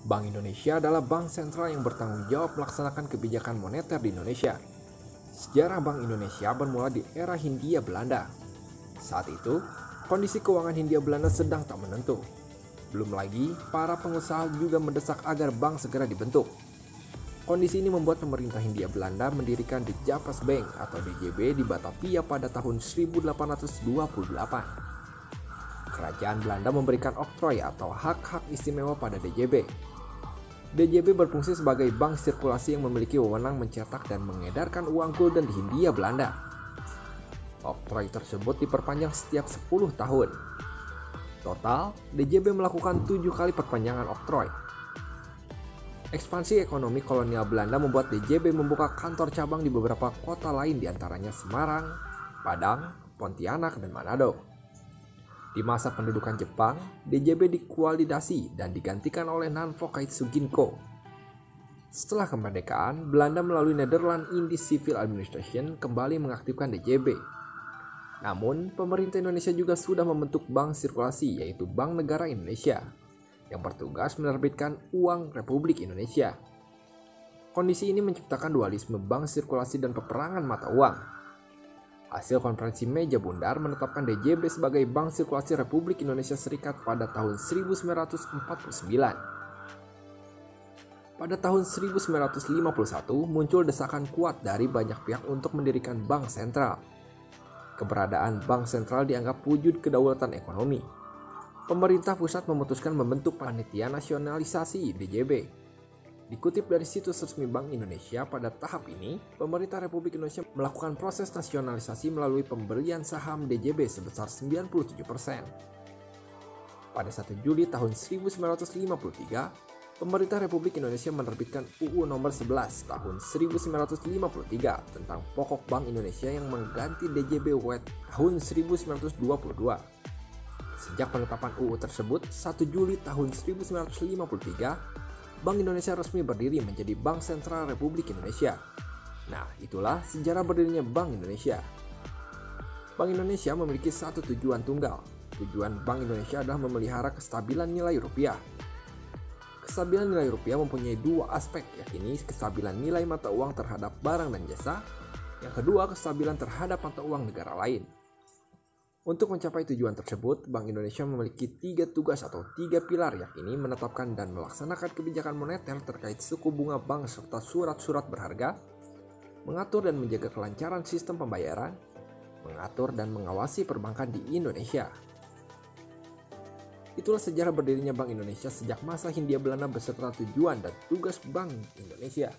Bank Indonesia adalah bank sentral yang bertanggung jawab melaksanakan kebijakan moneter di Indonesia. Sejarah Bank Indonesia bermula di era Hindia Belanda. Saat itu, kondisi keuangan Hindia Belanda sedang tak menentu. Belum lagi, para pengusaha juga mendesak agar bank segera dibentuk. Kondisi ini membuat pemerintah Hindia Belanda mendirikan The Javas Bank atau DJB di Batavia pada tahun 1828. Kerajaan Belanda memberikan oktroy atau hak-hak istimewa pada DJB. DJB berfungsi sebagai bank sirkulasi yang memiliki wewenang mencetak dan mengedarkan uang gulden di Hindia Belanda. Oktroy tersebut diperpanjang setiap 10 tahun. Total, DJB melakukan 7 kali perpanjangan oktroy. Ekspansi ekonomi kolonial Belanda membuat DJB membuka kantor cabang di beberapa kota lain diantaranya Semarang, Padang, Pontianak, dan Manado. Di masa pendudukan Jepang, DJB dikualidasi dan digantikan oleh Nanfo Kaitsu Ginko. Setelah kemerdekaan, Belanda melalui Netherlands Indies Civil Administration kembali mengaktifkan DJB. Namun, pemerintah Indonesia juga sudah membentuk bank sirkulasi yaitu Bank Negara Indonesia yang bertugas menerbitkan uang Republik Indonesia. Kondisi ini menciptakan dualisme bank sirkulasi dan peperangan mata uang. Hasil konferensi meja bundar menetapkan DJB sebagai Bank Sirkulasi Republik Indonesia Serikat pada tahun 1949. Pada tahun 1951 muncul desakan kuat dari banyak pihak untuk mendirikan bank sentral. Keberadaan bank sentral dianggap wujud kedaulatan ekonomi. Pemerintah pusat memutuskan membentuk Panitia Nasionalisasi DJB. Dikutip dari situs resmi Bank Indonesia, pada tahap ini, pemerintah Republik Indonesia melakukan proses nasionalisasi melalui pembelian saham DJB sebesar 97%. Pada 1 Juli tahun 1953, pemerintah Republik Indonesia menerbitkan UU Nomor 11 tahun 1953 tentang Pokok Bank Indonesia yang mengganti DJB WET tahun 1922. Sejak penetapan UU tersebut, 1 Juli tahun 1953, Bank Indonesia resmi berdiri menjadi Bank Sentral Republik Indonesia. Nah, itulah sejarah berdirinya Bank Indonesia. Bank Indonesia memiliki satu tujuan tunggal. Tujuan Bank Indonesia adalah memelihara kestabilan nilai rupiah. Kestabilan nilai rupiah mempunyai dua aspek, yakni kestabilan nilai mata uang terhadap barang dan jasa. Yang kedua, kestabilan terhadap mata uang negara lain. Untuk mencapai tujuan tersebut, Bank Indonesia memiliki 3 tugas atau 3 pilar, yakni menetapkan dan melaksanakan kebijakan moneter terkait suku bunga bank serta surat-surat berharga, mengatur dan menjaga kelancaran sistem pembayaran, mengatur dan mengawasi perbankan di Indonesia. Itulah sejarah berdirinya Bank Indonesia sejak masa Hindia Belanda beserta tujuan dan tugas Bank Indonesia.